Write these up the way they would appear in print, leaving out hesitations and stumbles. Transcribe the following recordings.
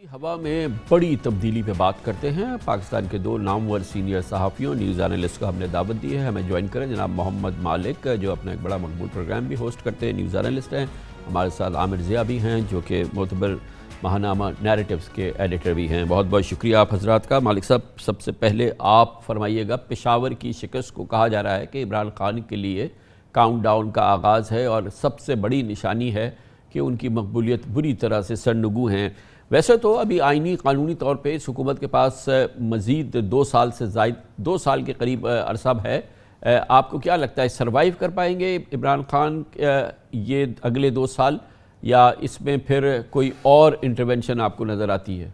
ہوا میں بڑی تبدیلی پہ بات کرتے ہیں۔ پاکستان کے دو نامور سینئر صحافیوں نیوز اینالسٹ کو ہم نے دعوت دی ہے، ہمیں جوائن کریں۔ جناب محمد مالک جو اپنا ایک بڑا مقبول پروگرام بھی ہوسٹ کرتے ہیں، نیوز اینالسٹ ہیں۔ ہمارے ساتھ عامر ضیاء بھی ہیں جو کہ معتبر ماہنامہ نیریٹیوز کے ایڈیٹر بھی ہیں۔ بہت بہت شکریہ آپ حضرات کا۔ مالک صاحب، سب سے پہلے آپ فرمائیے گا، پشاور کی شکست کو کہا جا رہا ہے کہ عمران خان کے لیے کاؤنٹ ڈاؤن کا آغاز ہے اور سب سے بڑی نشانی ہے کہ ان کی مقبولیت بری طرح سے سرنگوں ہیں۔ ویسے تو ابھی آئینی قانونی طور پہ اس حکومت کے پاس مزید 2 سال سے زائد 2 سال کے قریب عرصہ ہے۔ آپ کو کیا لگتا ہے سروائیو کر پائیں گے عمران خان یہ اگلے 2 سال، یا اس میں پھر کوئی اور انٹرونشن آپ کو نظر آتی ہے؟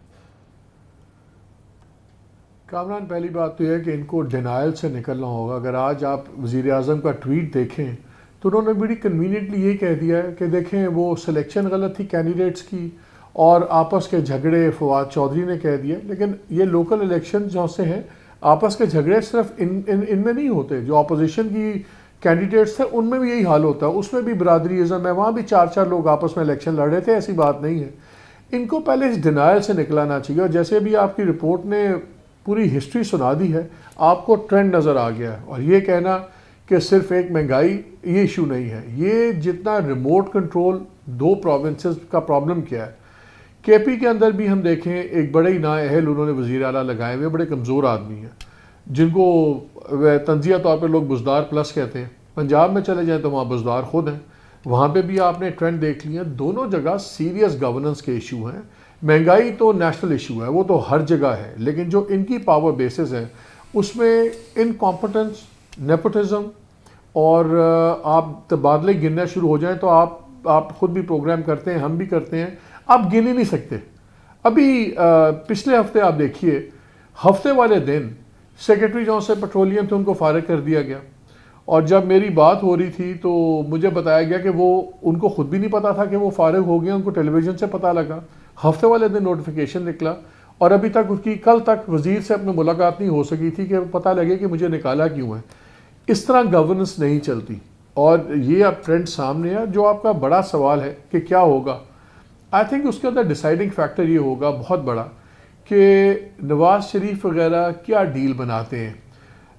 کامران، پہلی بات تو یہ ہے کہ ان کو ڈینائل سے نکلنا ہوگا۔ اگر آج آپ وزیر اعظم کا ٹویٹ دیکھیں تو انہوں نے بڑی کنوینئنٹلی یہ کہہ دیا ہے کہ دیکھیں وہ سلیکشن غلط تھی کینڈیڈیٹس کی، اور آپس کے جھگڑے فواد چودھری نے کہہ دیا۔ لیکن یہ لوکل الیکشن جو سے ہیں، آپس کے جھگڑے صرف ان میں نہیں ہوتے، جو اپوزیشن کی کینڈیڈیٹس تھے ان میں بھی یہی حال ہوتا ہے، اس میں بھی برادری ازم ہے، وہاں بھی 4 لوگ آپس میں الیکشن لڑ رہے تھے، ایسی بات نہیں ہے۔ ان کو پہلے اس ڈینائل سے نکلانا چاہیے، اور جیسے بھی آپ کی رپورٹ نے پوری ہسٹری سنا دی ہے، آپ کو ٹرینڈ نظر آ گیا ہے۔ اور یہ کہنا کہ صرف ایک مہنگائی یہ ایشو نہیں ہے، یہ جتنا ریموٹ کنٹرول 2 پروونسز کا پرابلم کیا ہے۔ کے پی کے اندر بھی ہم دیکھیں ایک بڑے ہی نااہل انہوں نے وزیر اعلیٰ لگائے ہوئے، بڑے کمزور آدمی ہیں جن کو تنزیہ طور پہ لوگ بزدار پلس کہتے ہیں۔ پنجاب میں چلے جائیں تو وہاں بزدار خود ہیں، وہاں پہ بھی آپ نے ٹرینڈ دیکھ لیا۔ دونوں جگہ سیریس گورننس کے ایشو ہیں۔ مہنگائی تو نیشنل ایشو ہے، وہ تو ہر جگہ ہے، لیکن جو ان کی پاور بیسز ہیں اس میں انکمپٹنس، نیپوٹزم، اور آپ تبادلے گننا شروع ہو جائیں تو آپ خود بھی پروگرام کرتے ہیں، ہم بھی کرتے ہیں، آپ گن ہی نہیں سکتے۔ ابھی پچھلے ہفتے آپ دیکھیے، ہفتے والے دن سیکرٹری جو سے پیٹرولیم تھے ان کو فارغ کر دیا گیا، اور جب میری بات ہو رہی تھی تو مجھے بتایا گیا کہ وہ ان کو خود بھی نہیں پتا تھا کہ وہ فارغ ہو گیا، ان کو ٹیلی ویژن سے پتہ لگا، ہفتے والے دن نوٹیفیکیشن نکلا، اور ابھی تک اس کی کل تک وزیر سے اپنے ملاقات نہیں ہو سکی تھی کہ پتہ لگے کہ مجھے نکالا کیوں ہے۔ اس طرح گورننس نہیں چلتی، اور یہ اب ٹرینڈ سامنے ہے۔ جو آپ کا بڑا سوال ہے کہ کیا ہوگا، آئی تھنک اس کے اندر ڈیسائیڈنگ فیکٹر یہ ہوگا بہت بڑا کہ نواز شریف وغیرہ کیا ڈیل بناتے ہیں۔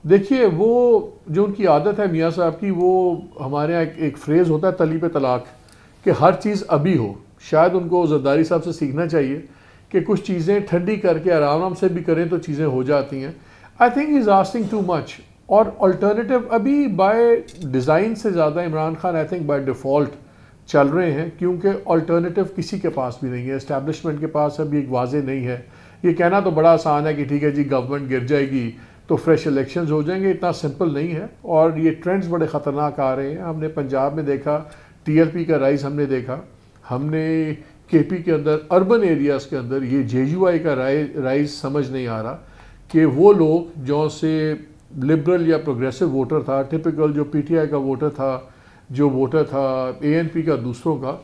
دیکھیے، وہ جو ان کی عادت ہے میاں صاحب کی، وہ ہمارے یہاں ایک فریز ہوتا ہے طلیب طلاق، کہ ہر چیز ابھی ہو۔ شاید ان کو زرداری صاحب سے سیکھنا چاہیے کہ کچھ چیزیں ٹھنڈی کر کے آرام سے بھی کریں تو چیزیں ہو جاتی ہیں۔ I think he is asking too much, اور الٹرنیٹیو ابھی بائی ڈیزائن سے زیادہ Imran Khan I think by default چل رہے ہیں، کیونکہ الٹرنیٹیو کسی کے پاس بھی نہیں ہے، اسٹیبلشمنٹ کے پاس ابھی ایک واضح نہیں ہے۔ یہ کہنا تو بڑا آسان ہے کہ ٹھیک ہے جی گورنمنٹ گر جائے گی تو فریش الیکشنز ہو جائیں گے، اتنا سمپل نہیں ہے، اور یہ ٹرینڈز بڑے خطرناک آ رہے ہیں۔ ہم نے پنجاب میں دیکھا ٹی ایل پی کا رائز، ہم نے دیکھا، ہم نے کے پی کے اندر اربن ایریاز کے اندر یہ جے یو آئی کا رائز سمجھ نہیں آ رہا کہ وہ لوگ جو سے لبرل یا پروگریسو ووٹر تھا، ٹپیکل جو پی ٹی آئی کا ووٹر تھا، جو ووٹر تھا اے این پی کا دوسروں کا،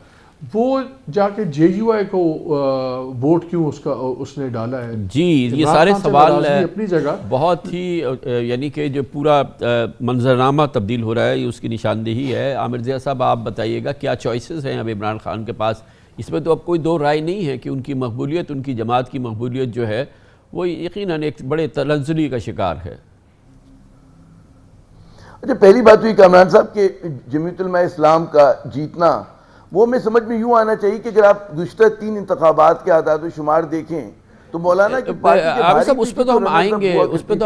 وہ جا کے جے یو آئی کو ووٹ کیوں اس نے ڈالا ہے۔ جی، یہ سارے سوال اپنی جگہ بہت ہی، یعنی کہ جو پورا منظرنامہ تبدیل ہو رہا ہے یہ اس کی نشاندہی ہے۔ عامر ضیاء صاحب، آپ بتائیے گا کیا چوائسز ہیں اب عمران خان کے پاس؟ اس میں تو اب کوئی دو رائے نہیں ہے کہ ان کی مقبولیت، ان کی جماعت کی مقبولیت جو ہے وہ یقیناً ایک بڑے تنزلی کا شکار ہے۔ اچھا، پہلی بات ہوئی کامران صاحب کہ جمعیت علماء اسلام کا جیتنا، وہ میں سمجھ میں یوں آنا چاہیے کہ اگر آپ گزشتہ 3 انتخابات کے اعداد و شمار دیکھیں تو مولانا کی پارٹی کے بھاری صاحب اس پہ تو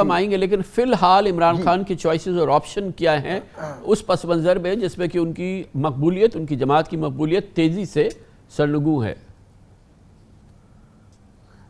ہم آئیں گے، لیکن فی الحال عمران خان کی چوائسز اور آپشن کیا ہیں اس پس منظر میں جس میں کہ ان کی مقبولیت، ان کی جماعت کی مقبولیت تیزی سے سرنگوں ہے؟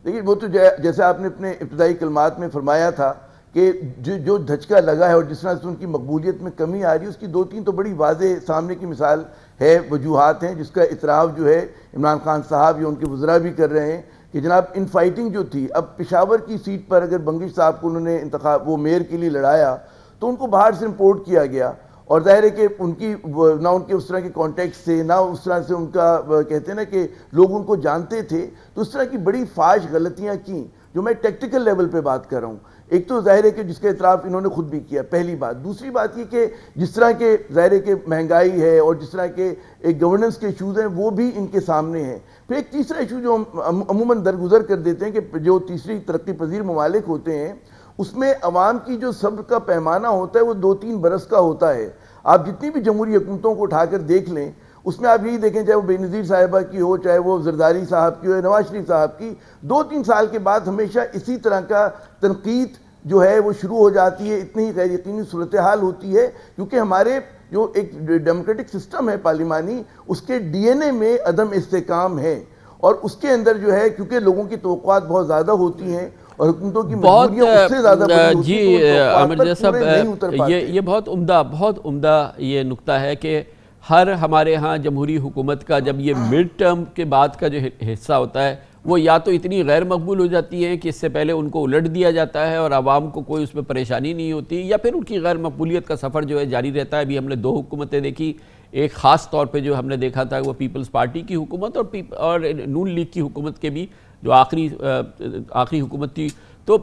لیکن وہ تو جیسے آپ نے اپنے ابتدائی کلمات میں فرمایا تھا کہ جو دھچکا لگا ہے اور جس طرح سے ان کی مقبولیت میں کمی آ رہی ہے، اس کی 2-3 تو بڑی واضح سامنے کی مثال ہے، وجوہات ہیں، جس کا اعتراف جو ہے عمران خان صاحب یا ان کے وزراء بھی کر رہے ہیں کہ جناب ان فائٹنگ جو تھی، اب پشاور کی سیٹ پر اگر بنگش صاحب کو انہوں نے انتخاب وہ میئر کے لیے لڑایا تو ان کو باہر سے امپورٹ کیا گیا، اور ظاہر ہے کہ ان کی نہ ان کے اس طرح کے کانٹیکٹ سے، نہ اس طرح سے ان کا کہتے ہیں نا کہ لوگ ان کو جانتے تھے، تو اس طرح کی بڑی فاش غلطیاں کی، جو میں ٹیکٹیکل لیول پہ بات کر رہا ہوں۔ ایک تو ظاہر ہے کہ جس کا اعتراف انہوں نے خود بھی کیا، پہلی بات۔ دوسری بات یہ کہ جس طرح کے ظاہر ہے کہ مہنگائی ہے اور جس طرح کے ایک گورننس کے ایشوز ہیں وہ بھی ان کے سامنے ہیں۔ پھر ایک تیسرا ایشو جو ہم عموماً درگزر کر دیتے ہیں کہ جو تیسری ترقی پذیر ممالک ہوتے ہیں اس میں عوام کی جو صبر کا پیمانہ ہوتا ہے وہ 2-3 برس کا ہوتا ہے۔ آپ جتنی بھی جمہوری حکومتوں کو اٹھا کر دیکھ لیں اس میں آپ یہی دیکھیں، چاہے وہ بے نظیر صاحبہ کی ہو، چاہے وہ زرداری صاحب کی ہو، نواز شریف صاحب کی، 2-3 سال کے بعد ہمیشہ اسی طرح کا تنقید جو ہے وہ شروع ہو جاتی ہے۔ اتنی غیر یقینی صورتحال ہوتی ہے کیونکہ ہمارے جو ایک ڈیموکریٹک سسٹم ہے پارلیمانی، اس کے ڈی این اے میں عدم استحکام ہے، اور اس کے اندر جو ہے کیونکہ لوگوں کی توقعات بہت زیادہ ہوتی ہیں اور حکومتوں کی مجبوریاں اس سے زیادہ بڑی ہوتی ہیں، جی عامر جیسا صاحب نہیں اتر پاتے۔ یہ بہت عمدہ یہ نکتہ ہے کہ ہر ہمارے ہاں جمہوری حکومت کا جب یہ مڈ ٹرم کے بعد کا جو حصہ ہوتا ہے وہ یا تو اتنی غیر مقبول ہو جاتی ہے کہ اس سے پہلے ان کو الٹ دیا جاتا ہے اور عوام کو کوئی اس میں پریشانی نہیں ہوتی، یا پھر ان کی غیر مقبولیت کا سفر جو ہے جاری رہتا ہے۔ ابھی ہم نے 2 حکومتیں دیکھی، ایک خاص طور پہ جو ہم نے دیکھا تھا وہ پیپلز پارٹی کی حکومت اور نون لیگ کی حکومت کے بھی جو آخری حکومت تھی۔ تو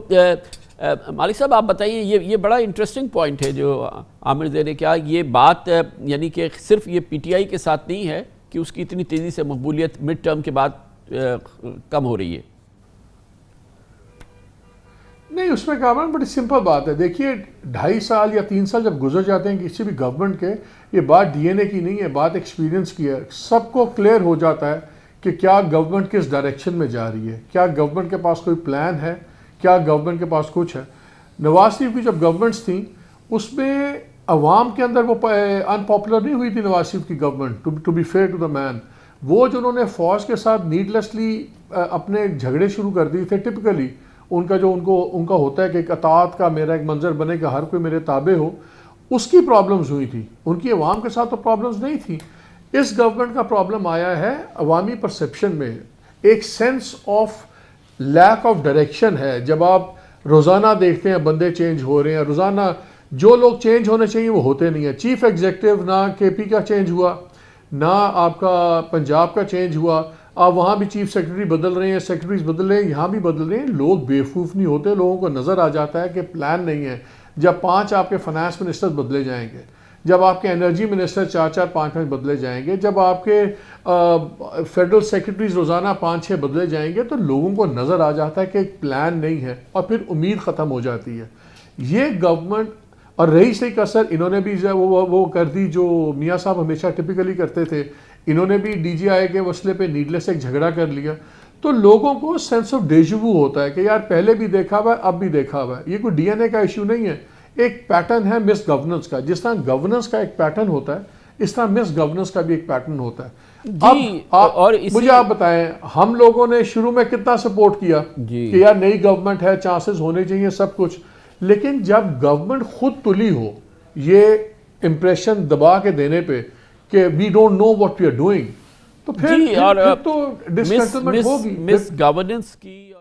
مالک صاحب آپ بتائیے، یہ بڑا انٹرسٹنگ پوائنٹ ہے جو عامر زیر نے کیا، یہ بات یعنی کہ صرف یہ پی ٹی آئی کے ساتھ نہیں ہے کہ اس کی اتنی تیزی سے مقبولیت مڈ ٹرم کے بعد کم ہو رہی ہے۔ نہیں، اس میں کامران بڑی سمپل بات ہے۔ دیکھیے 2.5 سال یا 3 سال جب گزر جاتے ہیں کسی بھی گورنمنٹ کے، یہ بات ڈی این اے کی نہیں ہے، بات ایکسپیرینس کی ہے۔ سب کو کلیئر ہو جاتا ہے کہ کیا گورنمنٹ کس ڈائریکشن میں جا رہی ہے، کیا گورنمنٹ کے پاس کوئی پلان ہے، کیا گورنمنٹ کے پاس کچھ ہے۔ نواز شریف کی جب گورنمنٹس تھیں اس میں عوام کے اندر وہ ان پاپولر نہیں ہوئی تھی نواز شریف کی government, to be fair to the man. وہ جو انہوں نے فوج کے ساتھ نیڈلیسلی اپنے جھگڑے شروع کر دیے تھے، ٹپکلی ان کا ہوتا ہے کہ ایک اطاعت کا میرا ایک منظر بنے کہ ہر کوئی میرے تابع ہو، اس کی پرابلمز ہوئی تھی۔ ان کی عوام کے ساتھ تو پرابلمز نہیں تھی۔ اس گورنمنٹ کا پرابلم آیا ہے عوامی پرسیپشن میں، ایک sense of lack of direction ہے۔ جب آپ روزانہ دیکھتے ہیں بندے چینج ہو رہے ہیں، روزانہ جو لوگ چینج ہونے چاہیے وہ ہوتے نہیں ہیں۔ چیف ایگزیکٹو نہ کے پی کا چینج ہوا، نہ آپ کا پنجاب کا چینج ہوا، آپ وہاں بھی چیف سیکرٹری بدل رہے ہیں، سیکرٹریز بدل رہے ہیں، یہاں بھی بدل رہے ہیں۔ لوگ بیوقوف نہیں ہوتے، لوگوں کو نظر آ جاتا ہے کہ پلان نہیں ہے۔ جب 5 آپ کے فائنانس منسٹر بدلے جائیں گے، جب آپ کے انرجی منسٹر 4-4 5-5 بدلے جائیں گے، جب آپ کے فیڈرل سیکرٹریز روزانہ 5-6 بدلے جائیں گے، تو لوگوں کو نظر آ جاتا ہے کہ ایک پلان نہیں ہے اور پھر امید ختم ہو جاتی ہے۔ یہ گورنمنٹ اور رہی صحیح کثر انہوں نے بھی وہ کر دی جو میاں صاحب ہمیشہ ٹپیکلی کرتے تھے، انہوں نے بھی ڈی جی آئی کے مسئلے پہ نیڈلیس ایک جھگڑا کر لیا۔ تو لوگوں کو سینس آف ڈیجوو ہوتا ہے کہ یار پہلے بھی دیکھا ہوا ہے، اب بھی دیکھا ہوا ہے۔ یہ کوئی ڈی این اے کا ایشو نہیں ہے، ایک پیٹرن ہے مس گورننس کا۔ جس طرح گورننس کا ایک پیٹرن ہوتا ہے اس طرح مس گورننس کا بھی ایک پیٹرن ہوتا ہے۔ اب مجھے آپ بتائیں، ہم لوگوں نے شروع میں کتنا سپورٹ کیا کہ یار نئی گورنمنٹ ہے، چانسز ہونے چاہیے سب کچھ، لیکن جب گورنمنٹ خود تلی ہو یہ امپریشن دبا کے دینے پہ کہ we don't know what we are doing, تو پھر تو ڈسکنٹینمنٹ ہوگی۔ مس گورننس کی